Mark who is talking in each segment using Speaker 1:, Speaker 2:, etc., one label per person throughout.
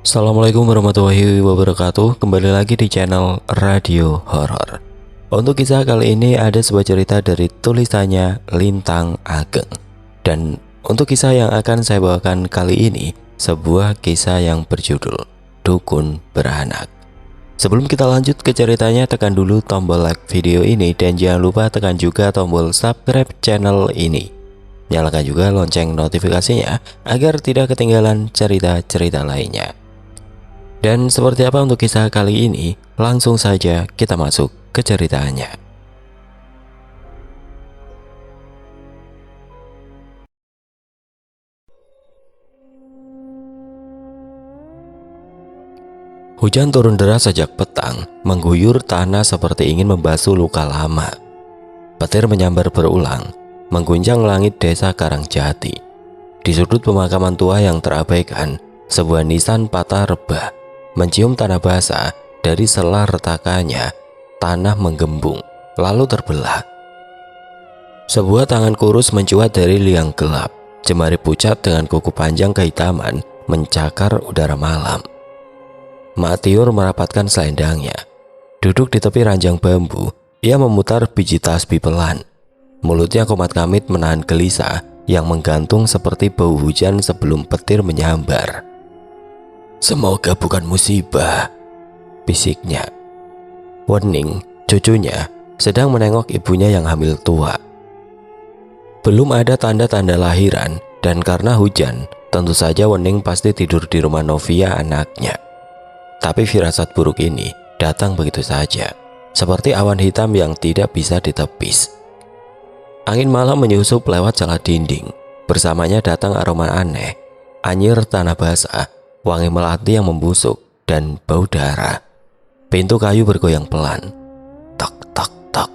Speaker 1: Assalamualaikum warahmatullahi wabarakatuh. Kembali lagi di channel Radio Horor. Untuk kisah kali ini ada sebuah cerita dari tulisannya Lintang Ageng. Dan untuk kisah yang akan saya bawakan kali ini, sebuah kisah yang berjudul Dukun Beranak. Sebelum kita lanjut ke ceritanya, tekan dulu tombol like video ini dan jangan lupa tekan juga tombol subscribe channel ini. Nyalakan juga lonceng notifikasinya agar tidak ketinggalan cerita-cerita lainnya. Dan seperti apa untuk kisah kali ini? Langsung saja kita masuk ke ceritanya. Hujan turun deras sejak petang, mengguyur tanah seperti ingin membasuh luka lama. Petir menyambar berulang, mengguncang langit desa Karangjati. Di sudut pemakaman tua yang terabaikan, sebuah nisan patah rebah mencium tanah basah. Dari sela retakannya, tanah menggembung, lalu terbelah. Sebuah tangan kurus mencuat dari liang gelap. Jemari pucat dengan kuku panjang kehitaman mencakar udara malam. Mak Tiur merapatkan selendangnya. Duduk di tepi ranjang bambu, ia memutar biji tasbih pelan. Mulutnya komat kamit menahan gelisah yang menggantung seperti bau hujan sebelum petir menyambar. "Semoga bukan musibah," bisiknya. Wening, cucunya, sedang menengok ibunya yang hamil tua. Belum ada tanda-tanda lahiran, dan karena hujan, tentu saja Wening pasti tidur di rumah Novia anaknya. Tapi firasat buruk ini datang begitu saja, seperti awan hitam yang tidak bisa ditepis. Angin malam menyusup lewat celah dinding. Bersamanya datang aroma aneh, anyir tanah basah, wangi melati yang membusuk, dan bau darah. Pintu kayu bergoyang pelan. Tok, tok, tok.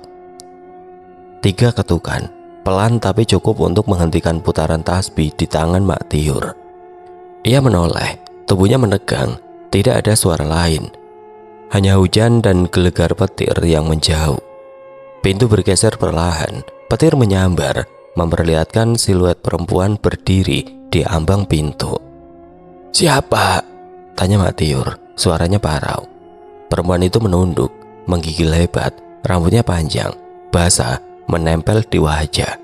Speaker 1: 3 ketukan, pelan tapi cukup untuk menghentikan putaran tasbih di tangan Mak Tiur. Ia menoleh, tubuhnya menegang, tidak ada suara lain. Hanya hujan dan gelegar petir yang menjauh. Pintu bergeser perlahan, petir menyambar, memperlihatkan siluet perempuan berdiri di ambang pintu. "Siapa?" tanya Mak Tiur, suaranya parau. Perempuan itu menunduk, menggigil hebat, rambutnya panjang, basah, menempel di wajah.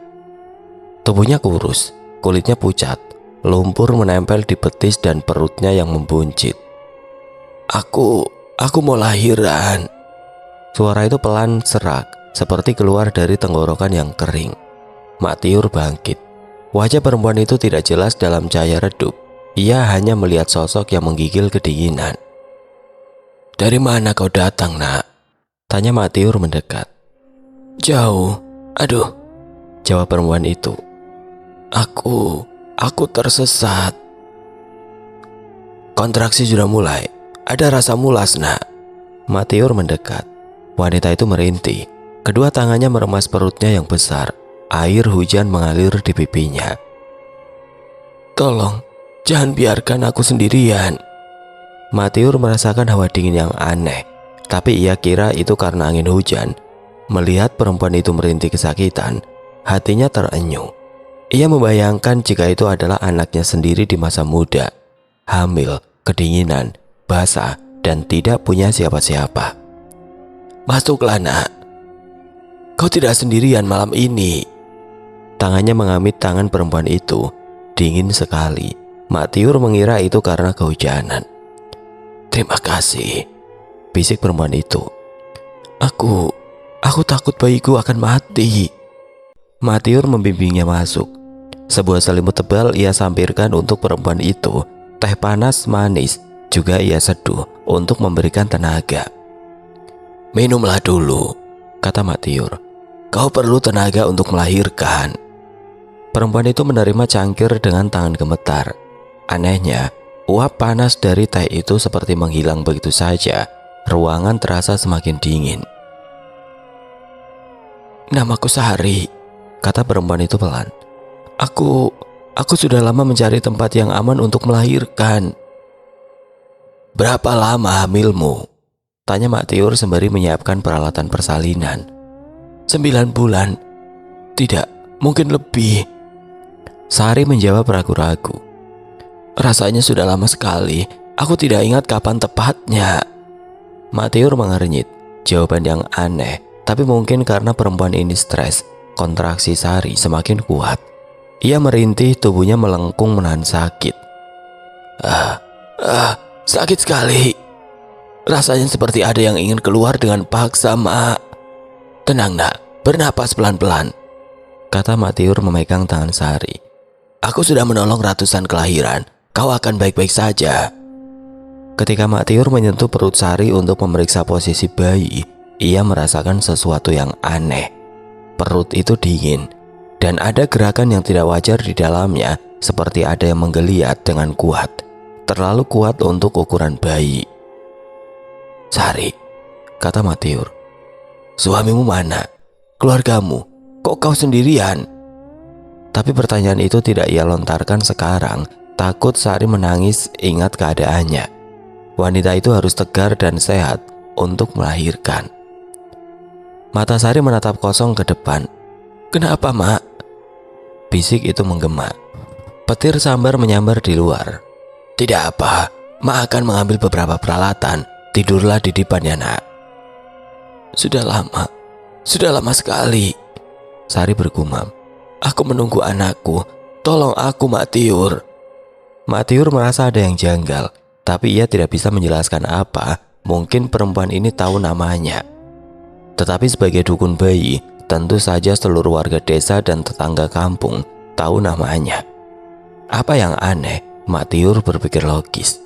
Speaker 1: Tubuhnya kurus, kulitnya pucat, lumpur menempel di betis dan perutnya yang membuncit. Aku mau lahiran." Suara itu pelan serak, seperti keluar dari tenggorokan yang kering. Mak Tiur bangkit. Wajah perempuan itu tidak jelas dalam cahaya redup. Ia hanya melihat sosok yang menggigil kedinginan. "Dari mana kau datang, Nak?" tanya Mak Tiur mendekat. "Jauh. Aduh," jawab perempuan itu. Aku tersesat." "Kontraksi sudah mulai. Ada rasa mulas, Nak." Mak Tiur mendekat. Wanita itu merintih. Kedua tangannya meremas perutnya yang besar. Air hujan mengalir di pipinya. "Tolong, jangan biarkan aku sendirian." Mak Tiur merasakan hawa dingin yang aneh, tapi ia kira itu karena angin hujan. Melihat perempuan itu merintih kesakitan, hatinya terenyuh. Ia membayangkan jika itu adalah anaknya sendiri di masa muda, hamil, kedinginan, basah, dan tidak punya siapa-siapa. "Masuklah, Nak. Kau tidak sendirian malam ini." Tangannya mengamit tangan perempuan itu, dingin sekali. Mak Tiur mengira itu karena kehujanan. "Terima kasih," bisik perempuan itu. Aku takut bayiku akan mati." Mak Tiur membimbingnya masuk. Sebuah selimut tebal ia sampirkan untuk perempuan itu. Teh panas manis juga ia seduh untuk memberikan tenaga. "Minumlah dulu," kata Mak Tiur. "Kau perlu tenaga untuk melahirkan." Perempuan itu menerima cangkir dengan tangan gemetar. Anehnya, uap panas dari teh itu seperti menghilang begitu saja. Ruangan terasa semakin dingin. "Namaku Sari," kata perempuan itu pelan. Aku sudah lama mencari tempat yang aman untuk melahirkan." "Berapa lama hamilmu?" tanya Mak Tiur sembari menyiapkan peralatan persalinan. 9 bulan. Tidak, mungkin lebih." Sari menjawab ragu-ragu. "Rasanya sudah lama sekali. Aku tidak ingat kapan tepatnya. Mak Tiur mengernyit. Jawaban yang aneh, tapi mungkin karena perempuan ini stres, kontraksi Sari semakin kuat. Ia merintih, tubuhnya melengkung menahan sakit. Sakit sekali. Rasanya seperti ada yang ingin keluar dengan paksa, Mak. Tenang, Nak, bernapas pelan-pelan, kata Mak Tiur memegang tangan Sari. Aku sudah menolong ratusan kelahiran, kau akan baik-baik saja. Ketika Mak Tiur menyentuh perut Sari untuk memeriksa posisi bayi, ia merasakan sesuatu yang aneh. Perut itu dingin, dan ada gerakan yang tidak wajar di dalamnya, seperti ada yang menggeliat dengan kuat. Terlalu kuat untuk ukuran bayi. Sari, kata Mak Tiur, suamimu mana? Keluargamu? Kok kau sendirian? Tapi pertanyaan itu tidak ia lontarkan sekarang, takut Sari menangis ingat keadaannya. Wanita itu harus tegar dan sehat untuk melahirkan. Mata Sari menatap kosong ke depan. Kenapa, Mak? Bisik itu menggema. Petir sambar menyambar di luar. Tidak apa, Mak akan mengambil beberapa peralatan. Tidurlah di depannya, Nak. Sudah lama sekali, Sari bergumam. Aku menunggu anakku. Tolong aku, Mak Tiur. Mak Tiur merasa ada yang janggal, tapi ia tidak bisa menjelaskan apa. Mungkin perempuan ini tahu namanya. Tetapi sebagai dukun bayi, tentu saja seluruh warga desa dan tetangga kampung tahu namanya. Apa yang aneh, Mak Tiur berpikir logis.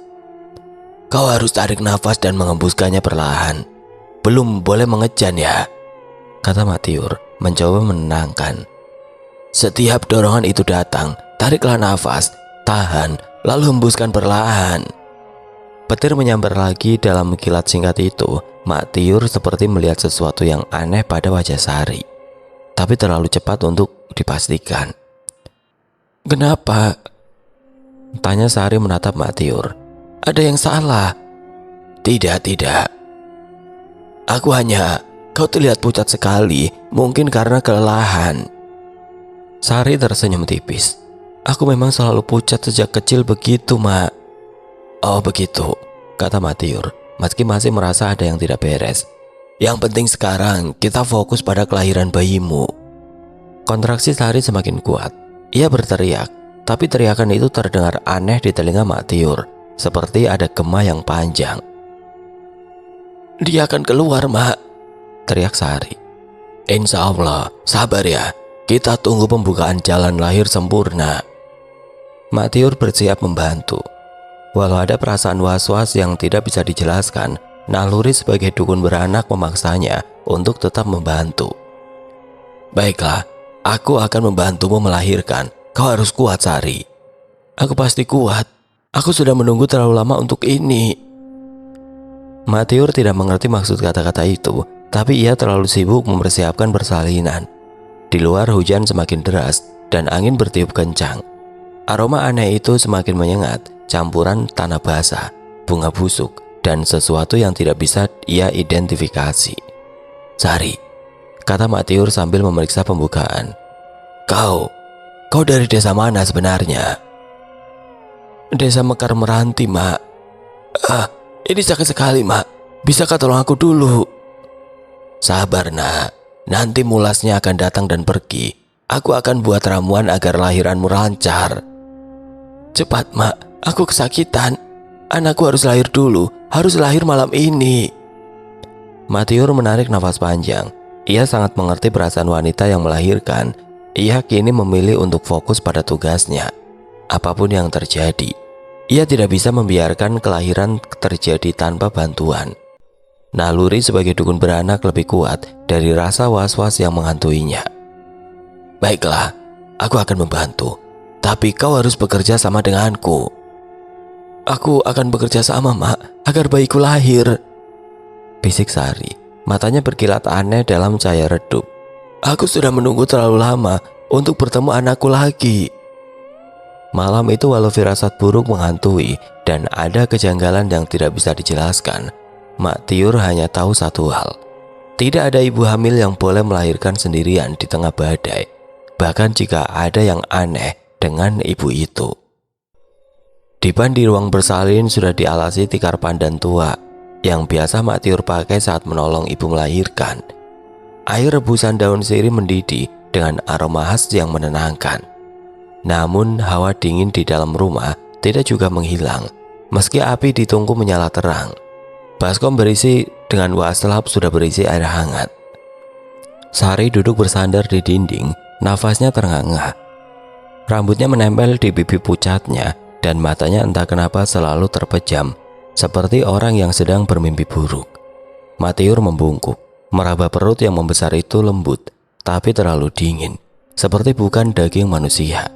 Speaker 1: Kau harus tarik nafas dan mengembuskannya perlahan. Belum boleh mengejan ya, kata Mak Tiur mencoba menenangkan. Setiap dorongan itu datang, tariklah nafas, tahan, lalu hembuskan perlahan. Petir menyambar lagi. Dalam kilat singkat itu, Mak Tiur seperti melihat sesuatu yang aneh pada wajah Sari, tapi terlalu cepat untuk dipastikan. Kenapa? Tanya Sari menatap Mak Tiur. Ada yang salah? Tidak. Kau terlihat pucat sekali, mungkin karena kelelahan. Sari tersenyum tipis. Aku memang selalu pucat sejak kecil begitu, Mak. Oh begitu, kata Mak Tiur, meski masih merasa ada yang tidak beres. Yang penting sekarang kita fokus pada kelahiran bayimu. Kontraksi Sari semakin kuat. Ia berteriak, tapi teriakan itu terdengar aneh di telinga Mak Tiur, seperti ada gema yang panjang. Dia akan keluar, Mak, teriak Sari. Insya Allah, sabar ya. Kita tunggu pembukaan jalan lahir sempurna. Mak Tiur bersiap membantu. Walau ada perasaan was-was yang tidak bisa dijelaskan, naluri sebagai dukun beranak memaksanya untuk tetap membantu. Baiklah, aku akan membantumu melahirkan. Kau harus kuat, Sari. Aku pasti kuat. Aku sudah menunggu terlalu lama untuk ini. Mak Tiur tidak mengerti maksud kata-kata itu, tapi ia terlalu sibuk mempersiapkan persalinan. Di luar hujan semakin deras dan angin bertiup kencang. Aroma aneh itu semakin menyengat, campuran tanah basah, bunga busuk, dan sesuatu yang tidak bisa ia identifikasi. Sari, kata Mak Tiur sambil memeriksa pembukaan. Kau dari desa mana sebenarnya? Desa Mekar Meranti, Mak. Ini sakit sekali, Mak. Bisakah tolong aku dulu? Sabar, Nak. Nanti mulasnya akan datang dan pergi. Aku akan buat ramuan agar lahiranmu lancar. Cepat, Mak. Aku kesakitan. Anakku harus lahir dulu. Harus lahir malam ini. Mak Tiur menarik nafas panjang. Ia sangat mengerti perasaan wanita yang melahirkan. Ia kini memilih untuk fokus pada tugasnya. Apapun yang terjadi, ia tidak bisa membiarkan kelahiran terjadi tanpa bantuan. Naluri sebagai dukun beranak lebih kuat dari rasa was-was yang menghantuinya. Baiklah, aku akan membantu. Tapi kau harus bekerja sama denganku. Aku akan bekerja sama, Mak, agar bayiku lahir, bisik Sari. Matanya berkilat aneh dalam cahaya redup. Aku sudah menunggu terlalu lama untuk bertemu anakku lagi. Malam itu walau firasat buruk menghantui dan ada kejanggalan yang tidak bisa dijelaskan, Mak Tiur hanya tahu satu hal. Tidak ada ibu hamil yang boleh melahirkan sendirian di tengah badai, bahkan jika ada yang aneh dengan ibu itu. Dipan di ruang bersalin sudah dialasi tikar pandan tua yang biasa Mak Tiur pakai saat menolong ibu melahirkan. Air rebusan daun sirih mendidih dengan aroma khas yang menenangkan. Namun hawa dingin di dalam rumah tidak juga menghilang meski api di tungku menyala terang. Baskom berisi dengan wastafel sudah berisi air hangat. Sari duduk bersandar di dinding, nafasnya terengah-engah. Rambutnya menempel di pipi pucatnya dan matanya entah kenapa selalu terpejam seperti orang yang sedang bermimpi buruk. Mak Tiur membungkuk, meraba perut yang membesar itu lembut tapi terlalu dingin, seperti bukan daging manusia.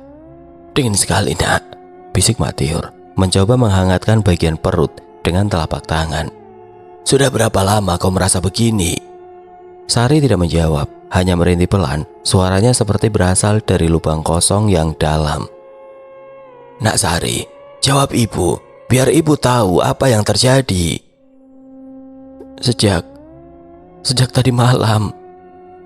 Speaker 1: "Dingin sekali, Nak," bisik Mak Tiur, mencoba menghangatkan bagian perut dengan telapak tangan. "Sudah berapa lama kau merasa begini?" Sari tidak menjawab, hanya merintih pelan. Suaranya seperti berasal dari lubang kosong yang dalam. "Nak Sari, jawab ibu, biar ibu tahu apa yang terjadi." Sejak tadi malam,"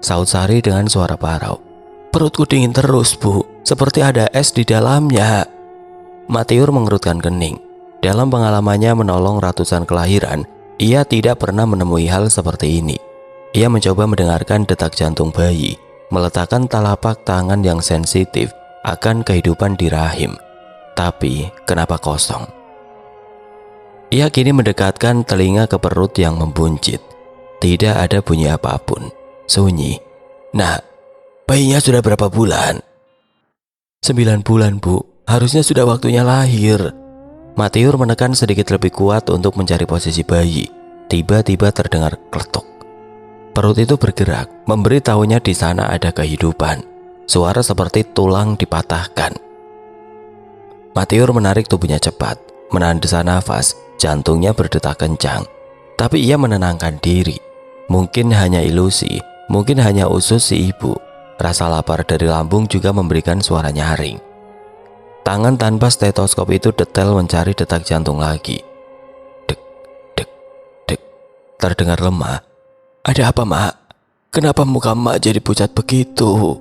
Speaker 1: saut Sari dengan suara parau. "Perutku dingin terus, Bu, seperti ada es di dalamnya." Mak Tiur mengerutkan kening. Dalam pengalamannya menolong ratusan kelahiran, ia tidak pernah menemui hal seperti ini. Ia mencoba mendengarkan detak jantung bayi, meletakkan telapak tangan yang sensitif akan kehidupan di rahim. Tapi kenapa kosong? Ia kini mendekatkan telinga ke perut yang membuncit. Tidak ada bunyi apapun, sunyi. "Nah, bayinya sudah berapa bulan?" 9 bulan, Bu. Harusnya sudah waktunya lahir." Mak Tiur menekan sedikit lebih kuat untuk mencari posisi bayi. Tiba-tiba terdengar kletuk. Perut itu bergerak, memberitahunya di sana ada kehidupan. Suara seperti tulang dipatahkan. Mak Tiur menarik tubuhnya cepat, menahan desa nafas, jantungnya berdetak kencang. Tapi ia menenangkan diri. Mungkin hanya ilusi, mungkin hanya usus si ibu. Rasa lapar dari lambung juga memberikan suara nyaring. Tangan tanpa stetoskop itu detail mencari detak jantung lagi. Dek, dek, dek. Terdengar lemah. "Ada apa, Mak? Kenapa muka Mak jadi pucat begitu?"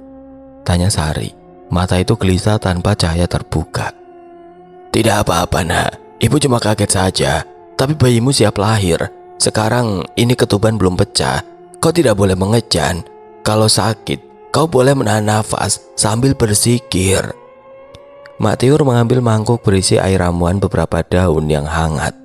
Speaker 1: tanya Sari. Mata itu gelisah tanpa cahaya terbuka. "Tidak apa-apa, Nak. Ibu cuma kaget saja. Tapi bayimu siap lahir. Sekarang ini ketuban belum pecah. Kau tidak boleh mengejan. Kalau sakit, kau boleh menahan nafas sambil berzikir." Mak Tiur mengambil mangkuk berisi air ramuan beberapa daun yang hangat,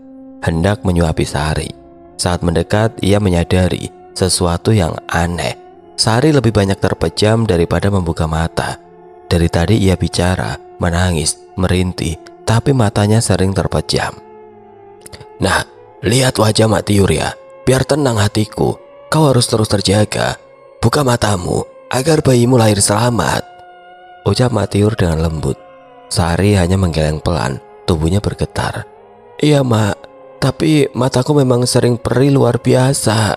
Speaker 1: hendak menyuapi Sari. Saat mendekat, ia menyadari sesuatu yang aneh. Sari lebih banyak terpejam daripada membuka mata. Dari tadi ia bicara, menangis, merintih, tapi matanya sering terpejam. "Nah, lihat wajah Mak Tiur ya. Biar tenang hatiku. Kau harus terus terjaga. Buka matamu agar bayimu lahir selamat," ucap Mak Tiur dengan lembut. Sari hanya menggeleng pelan, tubuhnya bergetar. "Iya, Mak, tapi mataku memang sering perih luar biasa."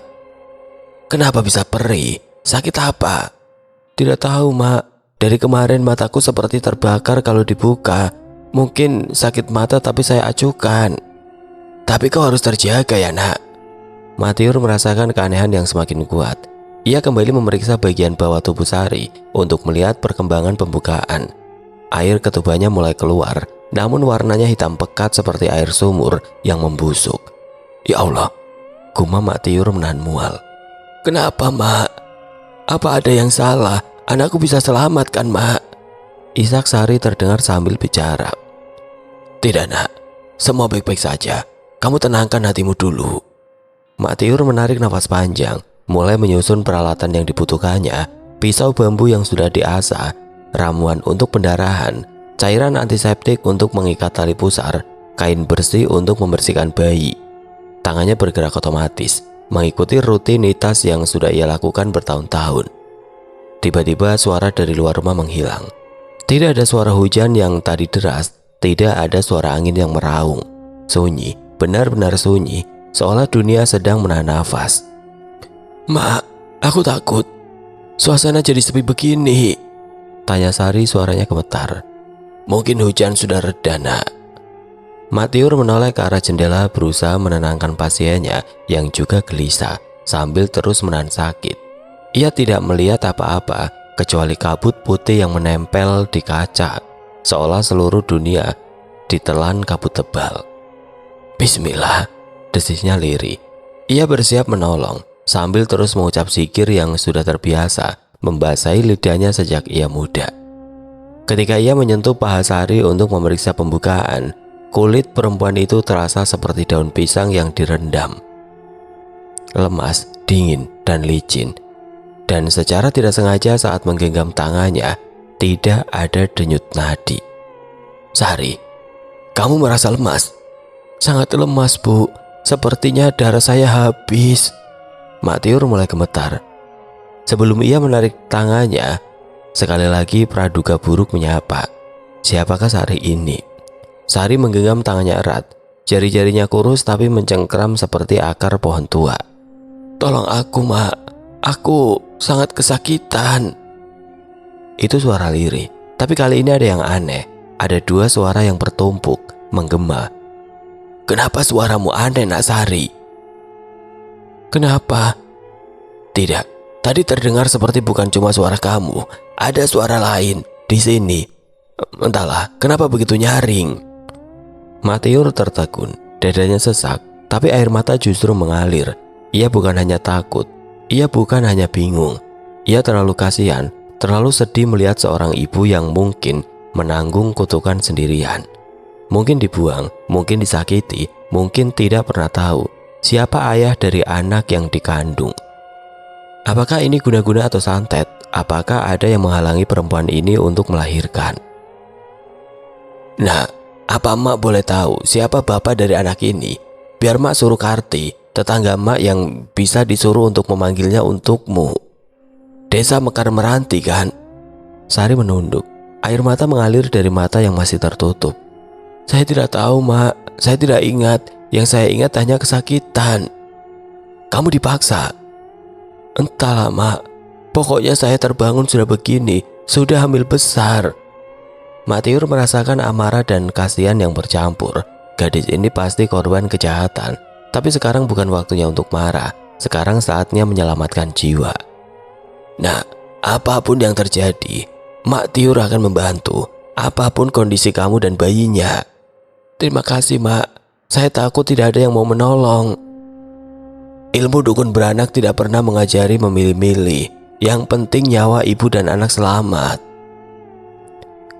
Speaker 1: "Kenapa bisa perih? Sakit apa?" "Tidak tahu, Mak. Dari kemarin mataku seperti terbakar kalau dibuka. Mungkin sakit mata tapi saya acuhkan." "Tapi kau harus terjaga ya, Nak." Mak Tiur merasakan keanehan yang semakin kuat. Ia kembali memeriksa bagian bawah tubuh Sari untuk melihat perkembangan pembukaan. Air ketubannya mulai keluar, namun warnanya hitam pekat seperti air sumur yang membusuk. "Ya Allah," gumam Mak Tiur menahan mual. "Kenapa, Mak? Apa ada yang salah? Anakku bisa selamat kan, Mak?" isak Sari terdengar sambil bicara. "Tidak, Nak. Semua baik-baik saja. Kamu tenangkan hatimu dulu." Mak Tiur menarik nafas panjang, mulai menyusun peralatan yang dibutuhkannya. Pisau bambu yang sudah diasah, ramuan untuk pendarahan, cairan antiseptik untuk mengikat tali pusar, kain bersih untuk membersihkan bayi. Tangannya bergerak otomatis, mengikuti rutinitas yang sudah ia lakukan bertahun-tahun. Tiba-tiba suara dari luar rumah menghilang. Tidak ada suara hujan yang tadi deras, tidak ada suara angin yang meraung. Sunyi, benar-benar sunyi, seolah dunia sedang menahan nafas. "Mak, aku takut. Suasana jadi sepi begini," tanya Sari, suaranya gemetar. "Mungkin hujan sudah reda, Nak." Mak Tiur menoleh ke arah jendela, berusaha menenangkan pasiennya yang juga gelisah sambil terus menahan sakit. Ia tidak melihat apa-apa kecuali kabut putih yang menempel di kaca, seolah seluruh dunia ditelan kabut tebal. Bismillah, desisnya lirih. Ia bersiap menolong sambil terus mengucap zikir yang sudah terbiasa membasahi lidahnya sejak ia muda. Ketika ia menyentuh paha Sari untuk memeriksa pembukaan, kulit perempuan itu terasa seperti daun pisang yang direndam. Lemas, dingin, dan licin. Dan secara tidak sengaja saat menggenggam tangannya, tidak ada denyut nadi. Sari, kamu merasa lemas? Sangat lemas, Bu. Sepertinya darah saya habis. Mak Tiur mulai gemetar. Sebelum ia menarik tangannya, sekali lagi praduga buruk menyapa. Siapakah Sari ini? Sari menggenggam tangannya erat. Jari-jarinya kurus tapi mencengkram seperti akar pohon tua. Tolong aku, Mak. Aku sangat kesakitan. Itu suara lirih. Tapi kali ini ada yang aneh. Ada dua suara yang bertumpuk, menggema. Kenapa suaramu aneh, Nak Sari? Kenapa? Tidak, tadi terdengar seperti bukan cuma suara kamu. Ada suara lain di sini. Entahlah, kenapa begitu nyaring? Mak Tiur tertegun, dadanya sesak, tapi air mata justru mengalir. Ia bukan hanya takut, ia bukan hanya bingung. Ia terlalu kasihan, terlalu sedih melihat seorang ibu yang mungkin menanggung kutukan sendirian. Mungkin dibuang, mungkin disakiti, mungkin tidak pernah tahu siapa ayah dari anak yang dikandung. Apakah ini guna-guna atau santet? Apakah ada yang menghalangi perempuan ini untuk melahirkan? Nah, apa Mak boleh tahu siapa bapak dari anak ini? Biar Mak suruh Karti, tetangga Mak yang bisa disuruh untuk memanggilnya untukmu. Desa Mekar Meranti kan? Sari menunduk. Air mata mengalir dari mata yang masih tertutup. Saya tidak tahu, Mak. Saya tidak ingat. Yang saya ingat hanya kesakitan. Kamu dipaksa? Entahlah, Mak. Pokoknya saya terbangun sudah begini. Sudah hamil besar. Mak Tiur merasakan amarah dan kasihan yang bercampur. Gadis ini pasti korban kejahatan. Tapi sekarang bukan waktunya untuk marah. Sekarang saatnya menyelamatkan jiwa. Nah, apapun yang terjadi, Mak Tiur akan membantu. Apapun kondisi kamu dan bayinya. Terima kasih, Mak. Saya takut tidak ada yang mau menolong. Ilmu dukun beranak tidak pernah mengajari memilih-milih. Yang penting nyawa ibu dan anak selamat.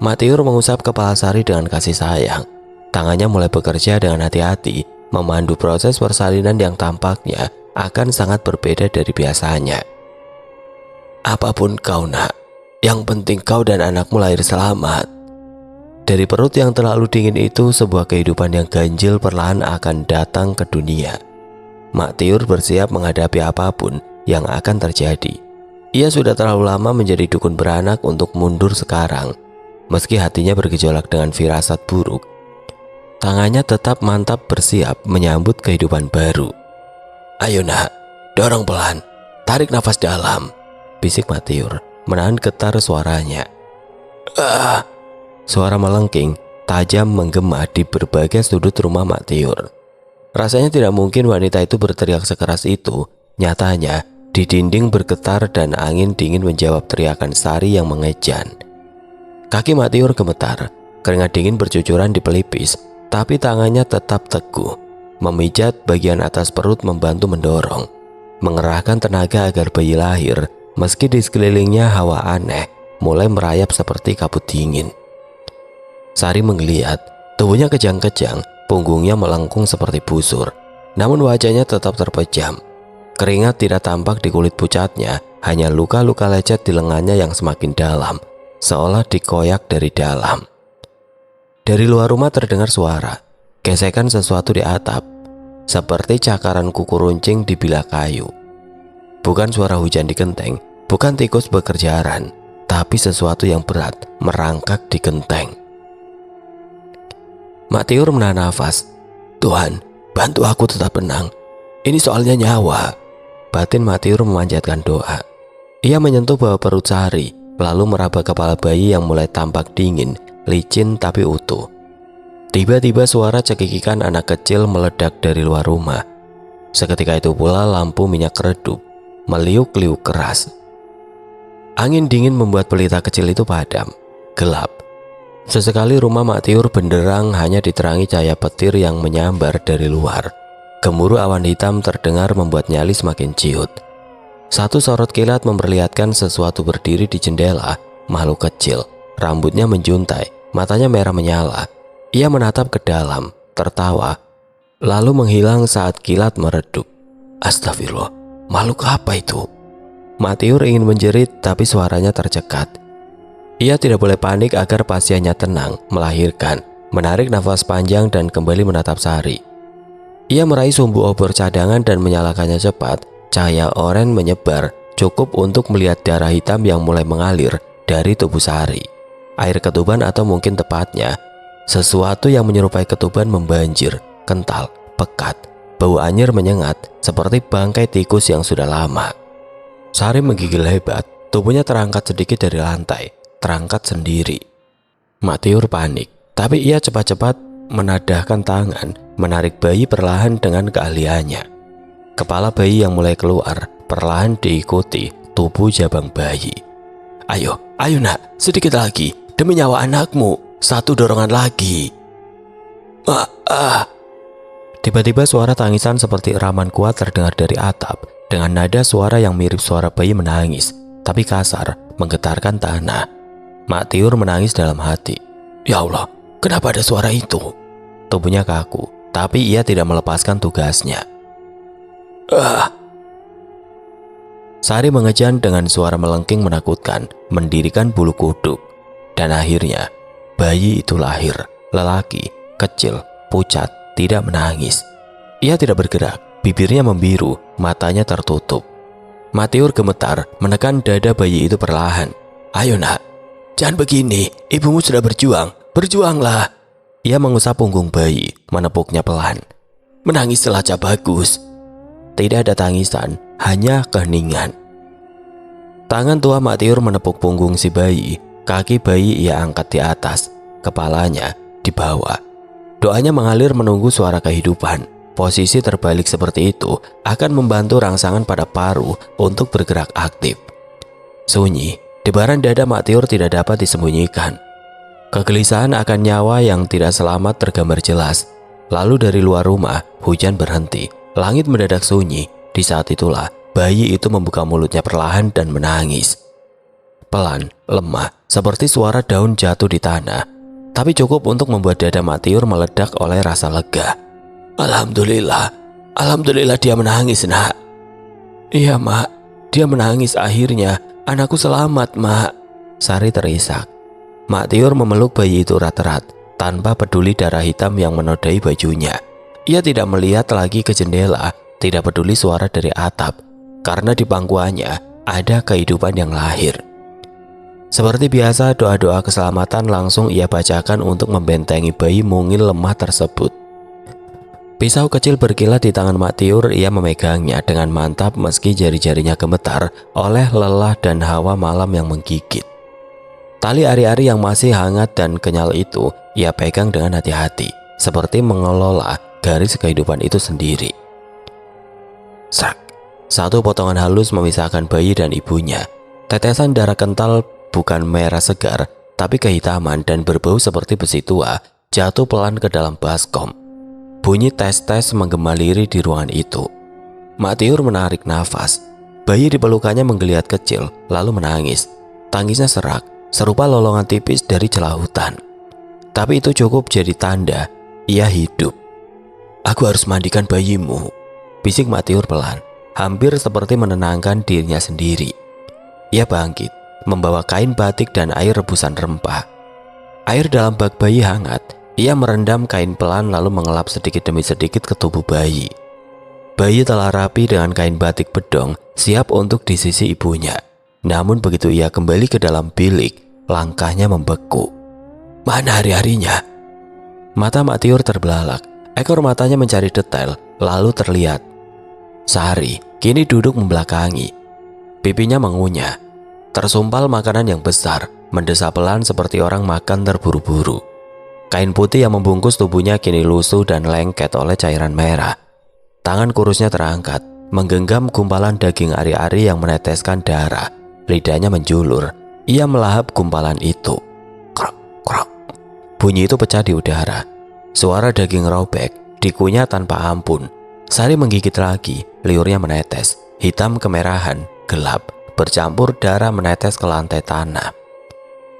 Speaker 1: Mak Tiur mengusap kepala Sari dengan kasih sayang. Tangannya mulai bekerja dengan hati-hati, memandu proses persalinan yang tampaknya akan sangat berbeda dari biasanya. Apapun kau, Nak, yang penting kau dan anakmu lahir selamat. Dari perut yang terlalu dingin itu, sebuah kehidupan yang ganjil perlahan akan datang ke dunia. Mak Tiur bersiap menghadapi apapun yang akan terjadi. Ia sudah terlalu lama menjadi dukun beranak untuk mundur sekarang. Meski hatinya bergejolak dengan firasat buruk, tangannya tetap mantap bersiap menyambut kehidupan baru. Ayo, Nak, dorong pelan, tarik nafas dalam, bisik Mak Tiur, menahan getar suaranya. Suara melengking, tajam menggema di berbagai sudut rumah Mak Tiur. Rasanya tidak mungkin wanita itu berteriak sekeras itu. Nyatanya, di dinding bergetar dan angin dingin menjawab teriakan Sari yang mengejan. Kaki Mak Tiur gemetar, keringat dingin bercucuran di pelipis, tapi tangannya tetap teguh. Memijat bagian atas perut membantu mendorong, mengerahkan tenaga agar bayi lahir, meski di sekelilingnya hawa aneh mulai merayap seperti kabut dingin. Sari menggeliat, tubuhnya kejang-kejang, punggungnya melengkung seperti busur, namun wajahnya tetap terpejam. Keringat tidak tampak di kulit pucatnya, hanya luka-luka lecet di lengannya yang semakin dalam, seolah dikoyak dari dalam. Dari luar rumah terdengar suara, gesekan sesuatu di atap, seperti cakaran kuku runcing di bilah kayu. Bukan suara hujan di genteng, bukan tikus berkerjaran, tapi sesuatu yang berat merangkak di genteng. Mak Tiur menahan nafas. Tuhan, bantu aku tetap tenang. Ini soalnya nyawa. Batin Mak Tiur memanjatkan doa. Ia menyentuh bawah perut Sari, lalu meraba kepala bayi yang mulai tampak dingin, licin tapi utuh. Tiba-tiba suara cekikikan anak kecil meledak dari luar rumah. Seketika itu pula lampu minyak redup meliuk-liuk keras. Angin dingin membuat pelita kecil itu padam, gelap. Sesekali rumah Mak Tiur benderang hanya diterangi cahaya petir yang menyambar dari luar. Gemuruh awan hitam terdengar membuat nyali semakin ciut. Satu sorot kilat memperlihatkan sesuatu berdiri di jendela, makhluk kecil. Rambutnya menjuntai, matanya merah menyala. Ia menatap ke dalam, tertawa, lalu menghilang saat kilat meredup. Astagfirullah, makhluk apa itu? Mak Tiur ingin menjerit tapi suaranya tercekat. Ia tidak boleh panik agar pasiennya tenang, melahirkan, menarik nafas panjang dan kembali menatap Sari. Ia meraih sumbu obor cadangan dan menyalakannya cepat. Cahaya oranye menyebar, cukup untuk melihat darah hitam yang mulai mengalir dari tubuh Sari. Air ketuban atau mungkin tepatnya, sesuatu yang menyerupai ketuban membanjir, kental, pekat. Bau anyir menyengat seperti bangkai tikus yang sudah lama. Sari menggigil hebat, tubuhnya terangkat sedikit dari lantai. Terangkat sendiri. Mak Tiur panik, tapi ia cepat-cepat menadahkan tangan, menarik bayi perlahan dengan keahliannya. Kepala bayi yang mulai keluar, perlahan diikuti tubuh jabang bayi. Ayo nak, sedikit lagi, demi nyawa anakmu, satu dorongan lagi. Tiba-tiba suara tangisan seperti iraman kuat terdengar dari atap, dengan nada suara yang mirip suara bayi menangis, tapi kasar, menggetarkan tanah. Mak Tiur menangis dalam hati. Ya Allah, kenapa ada suara itu? Tubuhnya kaku, tapi ia tidak melepaskan tugasnya. Sari mengejan dengan suara melengking menakutkan, mendirikan bulu kuduk. Dan akhirnya, bayi itu lahir, lelaki, kecil, pucat, tidak menangis. Ia tidak bergerak, bibirnya membiru, matanya tertutup. Mak Tiur gemetar, menekan dada bayi itu perlahan. Ayo nak, jangan begini, ibumu sudah berjuang, berjuanglah. Ia mengusap punggung bayi, menepuknya pelan. Menangis selacak bagus. Tidak ada tangisan, hanya keheningan. Tangan tua Mak Tiur menepuk punggung si bayi, kaki bayi ia angkat di atas, kepalanya di bawah. Doanya mengalir menunggu suara kehidupan. Posisi terbalik seperti itu akan membantu rangsangan pada paru untuk bergerak aktif. Sunyi, debaran dada Mak Tiur tidak dapat disembunyikan. Kegelisahan akan nyawa yang tidak selamat tergambar jelas. Lalu dari luar rumah, hujan berhenti. Langit mendadak sunyi. Di saat itulah, bayi itu membuka mulutnya perlahan dan menangis. Pelan, lemah, seperti suara daun jatuh di tanah. Tapi cukup untuk membuat dada Mak Tiur meledak oleh rasa lega. Alhamdulillah, alhamdulillah dia menangis, nak. Iya, Mak, dia menangis akhirnya. Anakku selamat, Mak. Sari terisak. Mak Tiur memeluk bayi itu erat-erat, tanpa peduli darah hitam yang menodai bajunya. Ia tidak melihat lagi ke jendela, tidak peduli suara dari atap, karena di pangkuannya ada kehidupan yang lahir. Seperti biasa, doa-doa keselamatan langsung ia bacakan untuk membentengi bayi mungil lemah tersebut. Pisau kecil berkilat di tangan Mak Tiur, ia memegangnya dengan mantap meski jari-jarinya gemetar oleh lelah dan hawa malam yang menggigit. Tali ari-ari yang masih hangat dan kenyal itu ia pegang dengan hati-hati, seperti mengelola garis kehidupan itu sendiri. Srak, satu potongan halus memisahkan bayi dan ibunya. Tetesan darah kental, bukan merah segar, tapi kehitaman dan berbau seperti besi tua, jatuh pelan ke dalam baskom. Bunyi tes-tes menggema lirih di ruangan itu. Mak Tiur menarik nafas. Bayi di pelukannya menggeliat kecil, lalu menangis. Tangisnya serak, serupa lolongan tipis dari celah hutan. Tapi itu cukup jadi tanda ia hidup. Aku harus mandikan bayimu, bisik Mak Tiur pelan, hampir seperti menenangkan dirinya sendiri. Ia bangkit, membawa kain batik dan air rebusan rempah. Air dalam bak bayi hangat. Ia merendam kain pelan lalu mengelap sedikit demi sedikit ke tubuh bayi. Bayi telah rapi dengan kain batik bedong, siap untuk di sisi ibunya. Namun begitu ia kembali ke dalam bilik, langkahnya membeku. Mana hari-harinya? Mata Mak Tiur terbelalak, ekor matanya mencari detail, lalu terlihat. Sari kini duduk membelakangi. Pipinya mengunyah. Tersumpal makanan yang besar, mendesah pelan seperti orang makan terburu-buru. Kain putih yang membungkus tubuhnya kini lusuh dan lengket oleh cairan merah. Tangan kurusnya terangkat, menggenggam gumpalan daging ari-ari yang meneteskan darah. Lidahnya menjulur, ia melahap gumpalan itu. Krok, krok. Bunyi itu pecah di udara. Suara daging robek, dikunyah tanpa ampun. Sari menggigit lagi, liurnya menetes. Hitam kemerahan, gelap, bercampur darah menetes ke lantai tanah.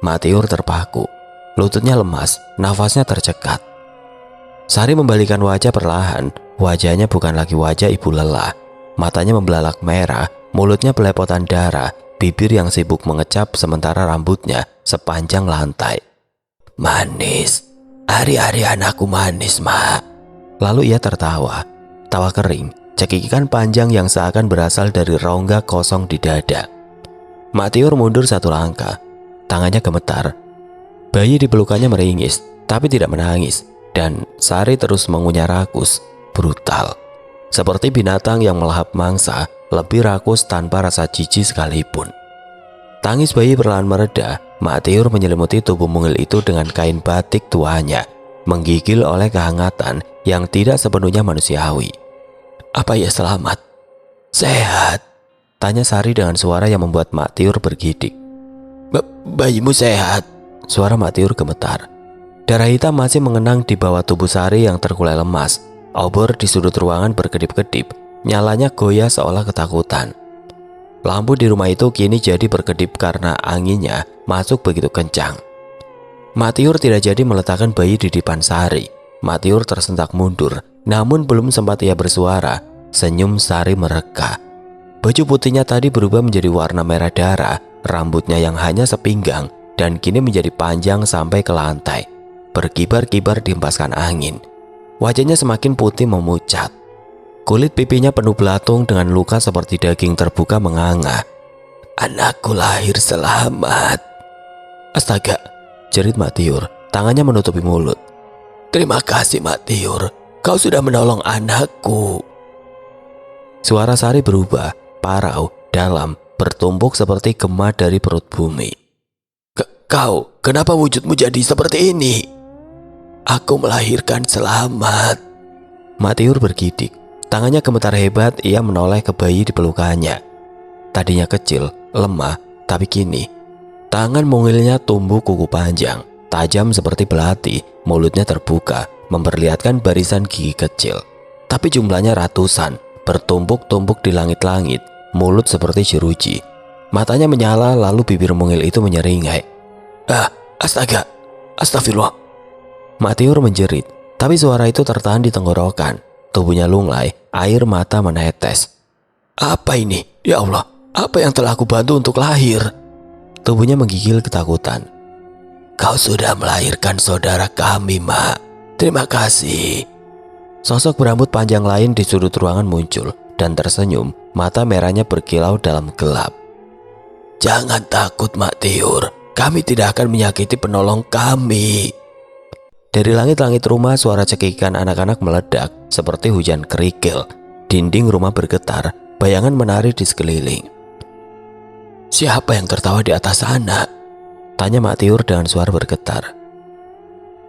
Speaker 1: Matiur terpaku. Lututnya lemas, nafasnya tercekat. Sari membalikan wajah perlahan. Wajahnya bukan lagi wajah ibu lelah. Matanya membelalak merah, mulutnya belepotan darah, bibir yang sibuk mengecap sementara rambutnya sepanjang lantai. Manis, hari-hari anakku manis, Ma. Lalu ia tertawa. Tawa kering, cekikikan panjang yang seakan berasal dari rongga kosong di dada. Matiur mundur satu langkah. Tangannya gemetar. Bayi di pelukannya meringis, tapi tidak menangis. Dan Sari terus mengunyah rakus, brutal. Seperti binatang yang melahap mangsa, lebih rakus tanpa rasa jijik sekalipun. Tangis bayi perlahan mereda. Matiur menyelimuti tubuh mungil itu dengan kain batik tuanya, menggigil oleh kehangatan yang tidak sepenuhnya manusiawi. Apa ia selamat? Sehat? Tanya Sari dengan suara yang membuat Matiur bergidik. Bayimu sehat? Suara Matiur gemetar. Darah hitam masih mengenang di bawah tubuh Sari yang terkulai lemas. Obor di sudut ruangan berkedip-kedip, nyalanya goyah seolah ketakutan. Lampu di rumah itu kini jadi berkedip karena anginnya masuk begitu kencang. Matiur tidak jadi meletakkan bayi di depan Sari. Matiur tersentak mundur, namun belum sempat ia bersuara, senyum Sari mereka. Baju putihnya tadi berubah menjadi warna merah darah, rambutnya yang hanya sepinggang dan kini menjadi panjang sampai ke lantai, berkibar-kibar dihempaskan angin. Wajahnya semakin putih memucat. Kulit pipinya penuh belatung dengan luka seperti daging terbuka menganga. Anakku lahir selamat. Astaga, jerit Matiur, tangannya menutupi mulut. Terima kasih Matiur, kau sudah menolong anakku. Suara Sari berubah, parau, dalam, bertumpuk seperti gema dari perut bumi. Kau, kenapa wujudmu jadi seperti ini? Aku melahirkan selamat. Matiur bergidik. Tangannya gemetar hebat, ia menoleh ke bayi di pelukannya. Tadinya kecil, lemah, tapi kini tangan mungilnya tumbuh kuku panjang, tajam seperti belati, mulutnya terbuka, memperlihatkan barisan gigi kecil. Tapi jumlahnya ratusan, bertumpuk-tumpuk di langit-langit, mulut seperti jeruji. Matanya menyala lalu bibir mungil itu menyeringai. Astaga, astagfirullah. Matiur menjerit, tapi suara itu tertahan di tenggorokan. Tubuhnya lunglai, air mata menetes. Apa ini? Ya Allah, apa yang telah aku bantu untuk lahir? Tubuhnya menggigil ketakutan. Kau sudah melahirkan saudara kami, Mak. Terima kasih. Sosok berambut panjang lain di sudut ruangan muncul dan tersenyum, mata merahnya berkilau dalam gelap. Jangan takut, Matiur. Kami tidak akan menyakiti penolong kami. Dari langit-langit rumah suara cekikikan anak-anak meledak seperti hujan kerikil. Dinding rumah bergetar, bayangan menari di sekeliling. Siapa yang tertawa di atas sana? Tanya Matiur dengan suara bergetar.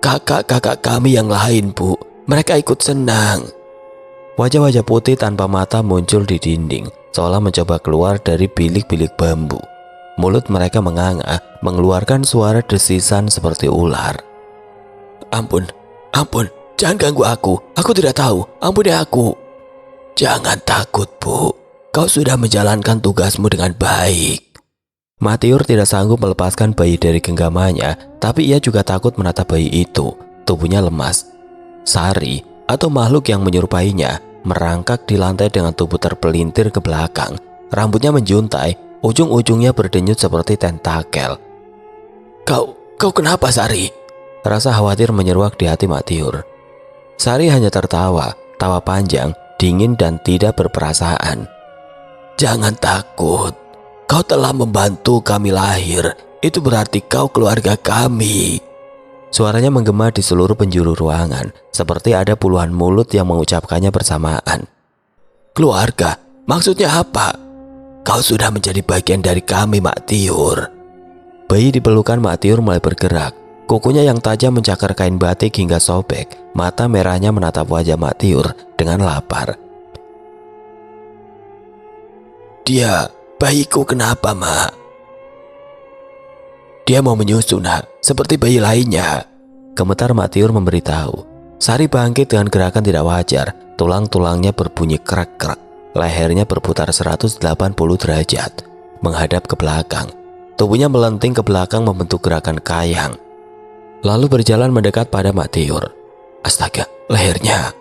Speaker 1: Kakak-kakak kami yang lain, Bu. Mereka ikut senang. Wajah-wajah putih tanpa mata muncul di dinding, seolah mencoba keluar dari bilik-bilik bambu. Mulut mereka menganga, mengeluarkan suara desisan seperti ular. Ampun, jangan ganggu aku tidak tahu, ampuni aku. Jangan takut, Bu, kau sudah menjalankan tugasmu dengan baik. Matiur tidak sanggup melepaskan bayi dari genggamannya, tapi ia juga takut menatap bayi itu. Tubuhnya lemas. Sari, atau makhluk yang menyerupainya, merangkak di lantai dengan tubuh terpelintir ke belakang. Rambutnya menjuntai, ujung-ujungnya berdenyut seperti tentakel. Kau kenapa, Sari? Rasa khawatir menyeruak di hati Matiur. Sari hanya tertawa, tawa panjang, dingin dan tidak berperasaan. Jangan takut, kau telah membantu kami lahir, itu berarti kau keluarga kami. Suaranya menggema di seluruh penjuru ruangan, seperti ada puluhan mulut yang mengucapkannya bersamaan. Keluarga? Maksudnya apa? Kau sudah menjadi bagian dari kami, Matiur. Bayi di pelukan Matiur mulai bergerak. Kukunya yang tajam mencakar kain batik hingga sobek. Mata merahnya menatap wajah Matiur dengan lapar. Dia, bayiku kenapa, Mak? Dia mau menyusu, Nak, seperti bayi lainnya. Gemetar Matiur memberitahu. Sari bangkit dengan gerakan tidak wajar. Tulang-tulangnya berbunyi krek-krek. Lehernya berputar 180 derajat menghadap ke belakang. Tubuhnya melenting ke belakang membentuk gerakan kayang. Lalu berjalan mendekat pada Matiur. Astaga, lehernya.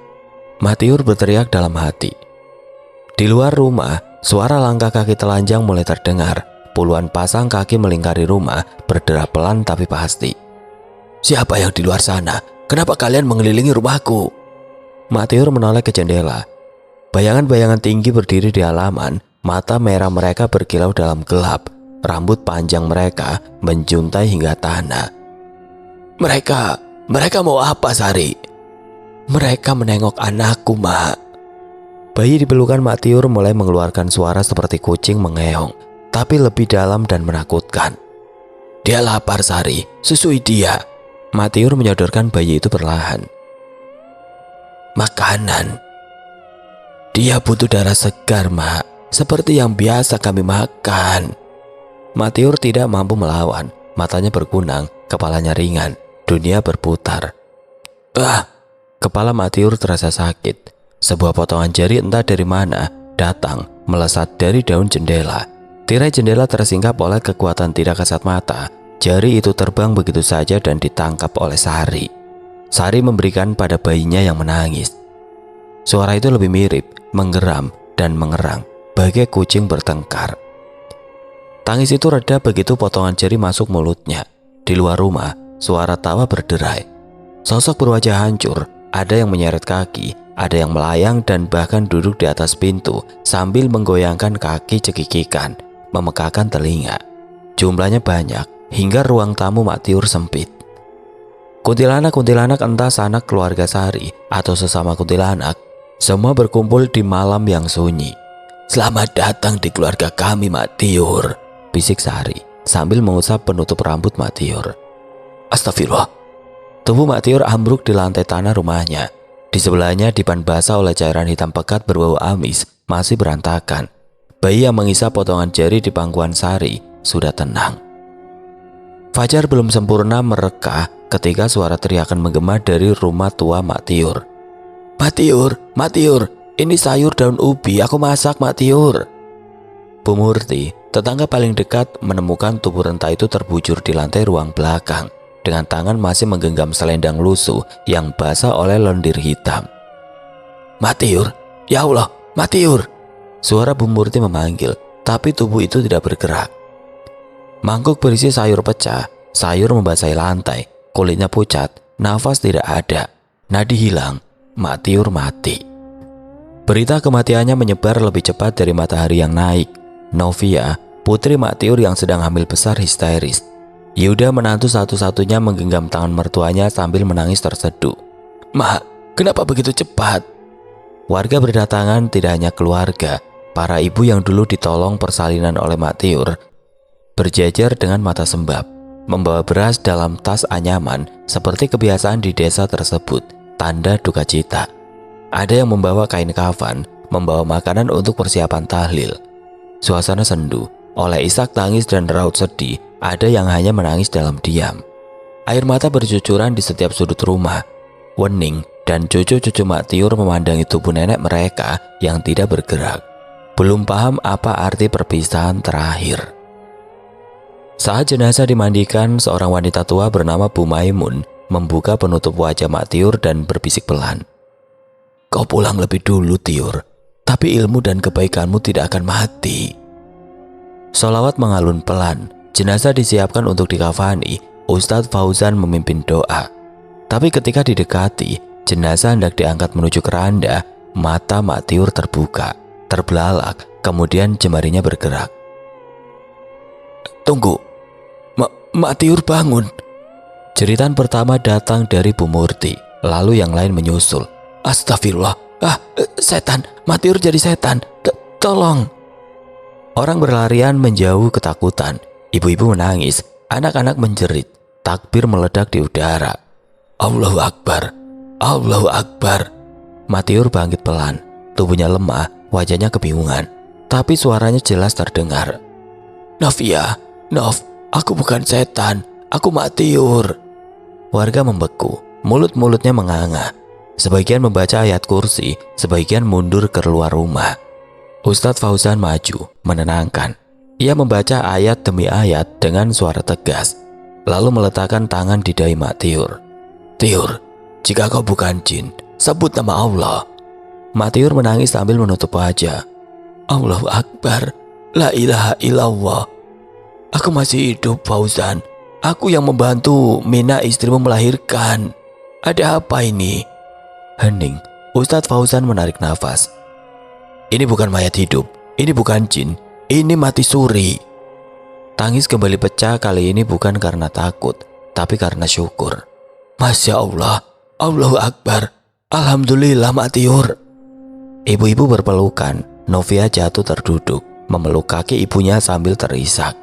Speaker 1: Matiur berteriak dalam hati. Di luar rumah, suara langkah kaki telanjang mulai terdengar. Puluhan pasang kaki melingkari rumah, berderap pelan tapi pasti. Siapa yang di luar sana? Kenapa kalian mengelilingi rumahku? Matiur menoleh ke jendela. Bayangan-bayangan tinggi berdiri di halaman. Mata merah mereka berkilau dalam gelap. Rambut panjang mereka menjuntai hingga tanah. Mereka mau apa, Sari? Mereka menengok anakku, Mak. Bayi di pelukan Matiur mulai mengeluarkan suara seperti kucing mengeong, tapi lebih dalam dan menakutkan. Dia lapar, Sari. Susui dia. Matiur menyodorkan bayi itu perlahan. Makanan. Dia butuh darah segar, Mak. Seperti yang biasa kami makan. Matiur tidak mampu melawan. Matanya berkunang, kepalanya ringan. Dunia berputar. Kepala Matiur terasa sakit. Sebuah potongan jari entah dari mana datang melesat dari daun jendela. Tirai jendela tersingkap oleh kekuatan tidak kasat mata. Jari itu terbang begitu saja dan ditangkap oleh Sari. Sari memberikan pada bayinya yang menangis. Suara itu lebih mirip, menggeram dan mengerang, bagai kucing bertengkar. Tangis itu reda begitu potongan jari masuk mulutnya. Di luar rumah, suara tawa berderai. Sosok berwajah hancur, ada yang menyeret kaki, ada yang melayang dan bahkan duduk di atas pintu sambil menggoyangkan kaki cekikikan, memekakan telinga. Jumlahnya banyak, hingga ruang tamu Matiur sempit. Kuntilanak-kuntilanak entah sanak keluarga Sari atau sesama kuntilanak, semua berkumpul di malam yang sunyi. Selamat datang di keluarga kami, Matiur, bisik Sari sambil mengusap penutup rambut Matiur. Astagfirullah. Tubuh Matiur ambruk di lantai tanah rumahnya. Di sebelahnya dipan basah oleh cairan hitam pekat berbau amis masih berantakan. Bayi yang mengisap potongan jari di pangkuan Sari sudah tenang. Fajar belum sempurna mereka ketika suara teriakan menggema dari rumah tua Matiur. Matiur, ini sayur daun ubi aku masak, Matiur. Bu Murti, tetangga paling dekat, menemukan tubuh renta itu terbujur di lantai ruang belakang dengan tangan masih menggenggam selendang lusuh yang basah oleh lendir hitam. Matiur, ya Allah, Matiur. Suara Bu Murti memanggil, tapi tubuh itu tidak bergerak. Mangkuk berisi sayur pecah, sayur membasahi lantai, kulitnya pucat, nafas tidak ada, nadi hilang. Matiur mati. Berita kematiannya menyebar lebih cepat dari matahari yang naik. Novia, putri Matiur yang sedang hamil besar, histeris. Yuda, menantu satu-satunya, menggenggam tangan mertuanya sambil menangis terseduh. Mak, kenapa begitu cepat? Warga berdatangan, tidak hanya keluarga. Para ibu yang dulu ditolong persalinan oleh Matiur berjejer dengan mata sembab, membawa beras dalam tas anyaman seperti kebiasaan di desa tersebut. Tanda duka cita. Ada yang membawa kain kafan, membawa makanan untuk persiapan tahlil. Suasana sendu, oleh isak tangis dan raut sedih. Ada yang hanya menangis dalam diam. Air mata bercucuran di setiap sudut rumah. Wening dan cucu-cucu Matiur memandangi tubuh nenek mereka yang tidak bergerak. Belum paham apa arti perpisahan terakhir. Saat jenazah dimandikan, seorang wanita tua bernama Bu Maimun membuka penutup wajah Matiur dan berbisik pelan. Kau pulang lebih dulu, Tiur, tapi ilmu dan kebaikanmu tidak akan mati. Sholawat mengalun pelan. Jenazah disiapkan untuk dikafani. Ustadz Fauzan memimpin doa. Tapi ketika didekati, jenazah hendak diangkat menuju keranda, mata Matiur terbuka, terbelalak, kemudian jemarinya bergerak. Tunggu, Matiur bangun. Jeritan pertama datang dari Bu Murti, lalu yang lain menyusul. Astagfirullah, setan, Matiur jadi setan, tolong. Orang berlarian menjauh ketakutan, ibu-ibu menangis, anak-anak menjerit, takbir meledak di udara. Allahu Akbar, Allahu Akbar. Matiur bangkit pelan, tubuhnya lemah, wajahnya kebingungan, tapi suaranya jelas terdengar. Novia, Nov, aku bukan setan, aku Matiur. Warga membeku, mulut-mulutnya menganga. Sebagian membaca ayat kursi, sebagian mundur keluar rumah. Ustadz Fauzan maju, menenangkan. Ia membaca ayat demi ayat dengan suara tegas, lalu meletakkan tangan di dahi Mak Tiur. "Tiur, jika kau bukan jin, sebut nama Allah." Mak Tiur menangis sambil menutup wajah. "Allahu Akbar, la ilaha illallah. Aku masih hidup, Fauzan. Aku yang membantu Mina istrimu melahirkan. Ada apa ini?" Hening. Ustadz Fauzan menarik nafas. "Ini bukan mayat hidup, ini bukan jin, ini mati suri." Tangis kembali pecah, kali ini bukan karena takut, tapi karena syukur. "Masya Allah, Allahu Akbar, Alhamdulillah Mak Tiur." Ibu-ibu berpelukan. Novia jatuh terduduk, memeluk kaki ibunya sambil terisak.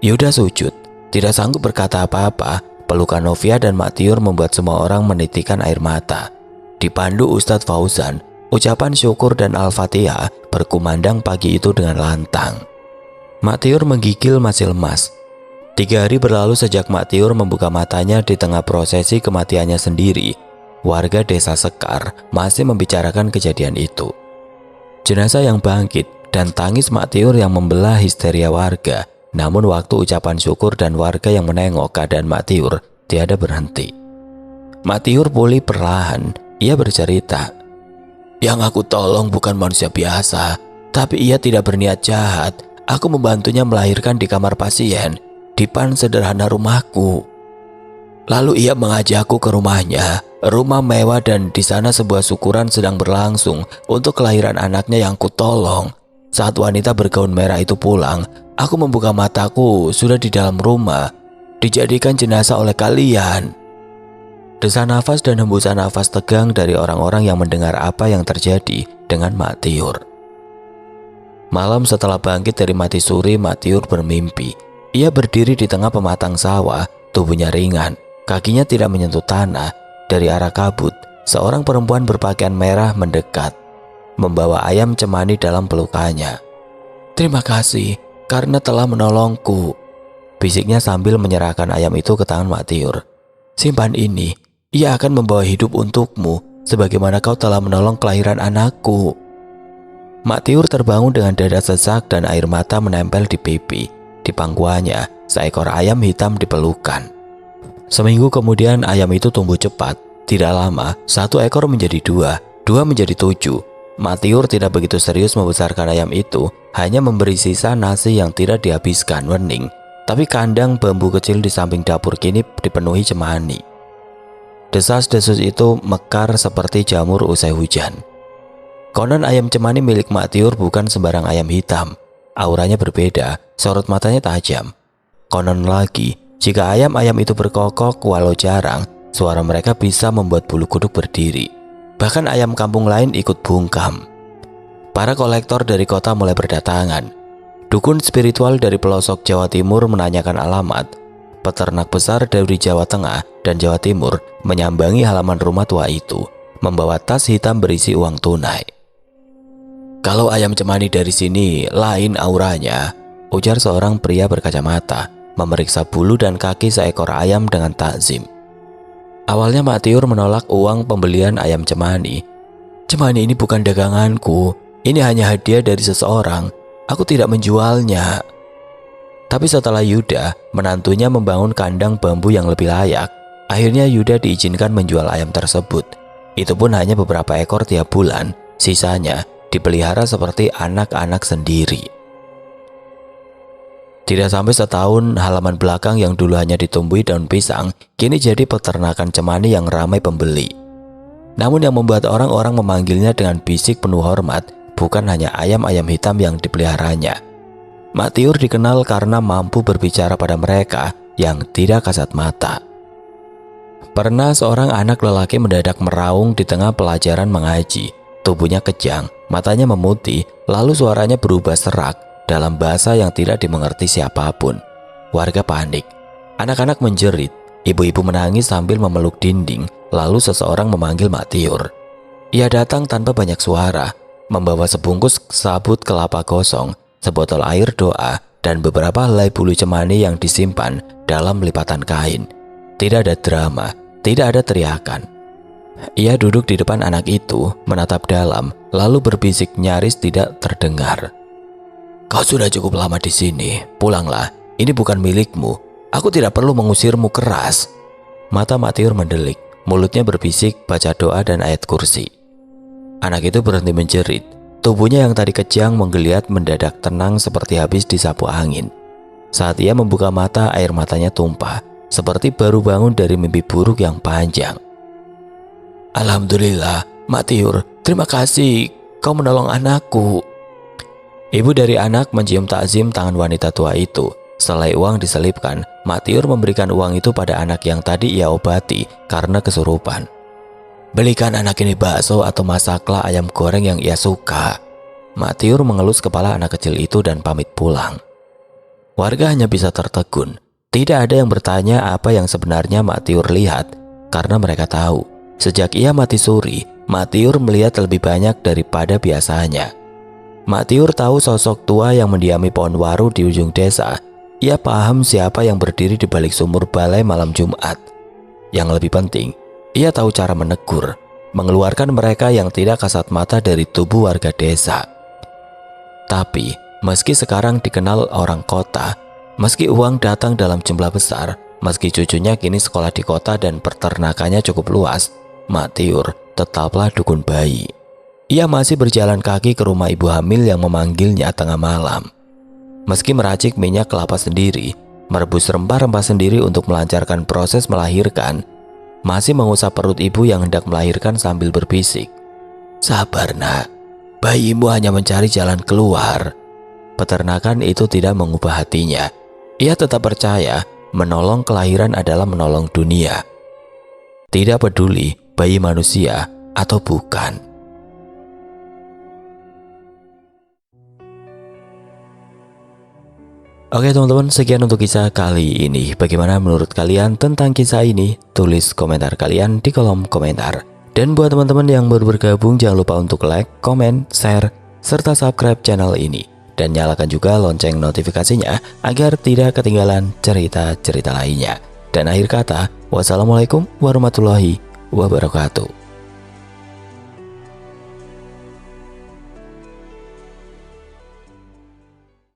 Speaker 1: Yuda sujud, tidak sanggup berkata apa-apa. Pelukan Novia dan Mak Tiur membuat semua orang menitikan air mata. Dipandu Ustadz Fauzan, ucapan syukur dan Al-Fatihah berkumandang pagi itu dengan lantang. Mak Tiur menggigil masih lemas. 3 hari berlalu sejak Mak Tiur membuka matanya di tengah prosesi kematiannya sendiri. Warga desa Sekar masih membicarakan kejadian itu. Jenazah yang bangkit dan tangis Mak Tiur yang membelah histeria warga. Namun waktu ucapan syukur dan warga yang menengok keadaan Mak Tiur tiada berhenti. Mak Tiur pulih perlahan. Ia bercerita, "Yang aku tolong bukan manusia biasa, tapi ia tidak berniat jahat. Aku membantunya melahirkan di kamar pasien, di depan sederhana rumahku. Lalu ia mengajakku ke rumahnya, rumah mewah, dan di sana sebuah syukuran sedang berlangsung untuk kelahiran anaknya yang kutolong. Saat wanita bergaun merah itu pulang, aku membuka mataku sudah di dalam rumah, dijadikan jenazah oleh kalian." Desa nafas dan hembusan nafas tegang dari orang-orang yang mendengar apa yang terjadi dengan Mak Tiur. Malam setelah bangkit dari mati suri, Mak Tiur bermimpi. Ia berdiri di tengah pematang sawah, tubuhnya ringan, kakinya tidak menyentuh tanah. Dari arah kabut, seorang perempuan berpakaian merah mendekat, membawa ayam cemani dalam pelukannya. "Terima kasih karena telah menolongku," bisiknya sambil menyerahkan ayam itu ke tangan Mak Tiur. "Simpan ini. Ia akan membawa hidup untukmu, sebagaimana kau telah menolong kelahiran anakku." Mak Tiur terbangun dengan dada sesak dan air mata menempel di pipi. Di pangkuannya, seekor ayam hitam dipelukan. Seminggu kemudian ayam itu tumbuh cepat. Tidak lama, 1 ekor menjadi 2, 2 menjadi 7. Mak Tiur tidak begitu serius membesarkan ayam itu, hanya memberi sisa nasi yang tidak dihabiskan wening. Tapi kandang bambu kecil di samping dapur kini dipenuhi cemani. Desas-desus itu mekar seperti jamur usai hujan. Konon ayam cemani milik Mak Tiur bukan sembarang ayam hitam. Auranya berbeda, sorot matanya tajam. Konon lagi, jika ayam-ayam itu berkokok walau jarang, suara mereka bisa membuat bulu kuduk berdiri. Bahkan ayam kampung lain ikut bungkam. Para kolektor dari kota mulai berdatangan. Dukun spiritual dari pelosok Jawa Timur menanyakan alamat. Peternak besar dari Jawa Tengah dan Jawa Timur menyambangi halaman rumah tua itu, membawa tas hitam berisi uang tunai. "Kalau ayam cemani dari sini lain auranya," ujar seorang pria berkacamata, memeriksa bulu dan kaki seekor ayam dengan takzim. Awalnya Mak Tiur menolak uang pembelian ayam cemani. "Cemani ini bukan daganganku, ini hanya hadiah dari seseorang. Aku tidak menjualnya." Tapi setelah Yuda, menantunya membangun kandang bambu yang lebih layak, akhirnya Yuda diizinkan menjual ayam tersebut. Itu pun hanya beberapa ekor tiap bulan, sisanya dipelihara seperti anak-anak sendiri. Tidak sampai setahun, halaman belakang yang dulu hanya ditumbuhi daun pisang, kini jadi peternakan cemani yang ramai pembeli. Namun yang membuat orang-orang memanggilnya dengan bisik penuh hormat, bukan hanya ayam-ayam hitam yang dipeliharanya. Mak Tiur dikenal karena mampu berbicara pada mereka yang tidak kasat mata. Pernah seorang anak lelaki mendadak meraung di tengah pelajaran mengaji. Tubuhnya kejang, matanya memutih, lalu suaranya berubah serak dalam bahasa yang tidak dimengerti siapapun. Warga panik. Anak-anak menjerit, ibu-ibu menangis sambil memeluk dinding, lalu seseorang memanggil Mak Tiur. Ia datang tanpa banyak suara, membawa sebungkus sabut kelapa gosong, sebotol air doa, dan beberapa helai bulu cemani yang disimpan dalam lipatan kain. Tidak ada drama, tidak ada teriakan. Ia duduk di depan anak itu, menatap dalam, lalu berbisik nyaris tidak terdengar. Kau sudah cukup lama di sini, pulanglah. Ini bukan milikmu. Aku tidak perlu mengusirmu keras. Mata Matiur mendelik, mulutnya berbisik baca doa dan ayat kursi. Anak itu berhenti menjerit. Tubuhnya yang tadi kejang menggeliat mendadak tenang seperti habis disapu angin. Saat ia membuka mata, air matanya tumpah, seperti baru bangun dari mimpi buruk yang panjang. Alhamdulillah, Matiur, terima kasih, kau menolong anakku. Ibu dari anak mencium takzim tangan wanita tua itu. Setelah uang diselipkan, Matiur memberikan uang itu pada anak yang tadi ia obati karena kesurupan. Belikan anak ini bakso atau masaklah ayam goreng yang ia suka. Matiur mengelus kepala anak kecil itu dan pamit pulang. Warga hanya bisa tertegun. Tidak ada yang bertanya apa yang sebenarnya Matiur lihat, karena mereka tahu, sejak ia mati suri, Matiur melihat lebih banyak daripada biasanya. Matiur tahu sosok tua yang mendiami pohon waru di ujung desa. Ia paham siapa yang berdiri di balik sumur balai malam Jumat. Yang lebih penting, ia tahu cara menegur, mengeluarkan mereka yang tidak kasat mata dari tubuh warga desa. Tapi, meski sekarang dikenal orang kota, meski uang datang dalam jumlah besar, meski cucunya kini sekolah di kota dan peternakannya cukup luas, Matiur tetaplah dukun bayi. Ia masih berjalan kaki ke rumah ibu hamil yang memanggilnya tengah malam. Meski meracik minyak kelapa sendiri, merebus rempah-rempah sendiri untuk melancarkan proses melahirkan, masih mengusap perut ibu yang hendak melahirkan sambil berbisik. Sabar nak, bayimu hanya mencari jalan keluar. Peternakan itu tidak mengubah hatinya. Ia tetap percaya menolong kelahiran adalah menolong dunia. Tidak peduli bayi manusia atau bukan. Oke teman-teman, sekian untuk kisah kali ini. Bagaimana menurut kalian tentang kisah ini? Tulis komentar kalian di kolom komentar. Dan buat teman-teman yang baru bergabung, jangan lupa untuk like, komen, share, serta subscribe channel ini. Dan nyalakan juga lonceng notifikasinya agar tidak ketinggalan cerita-cerita lainnya. Dan akhir kata, wassalamualaikum warahmatullahi wabarakatuh.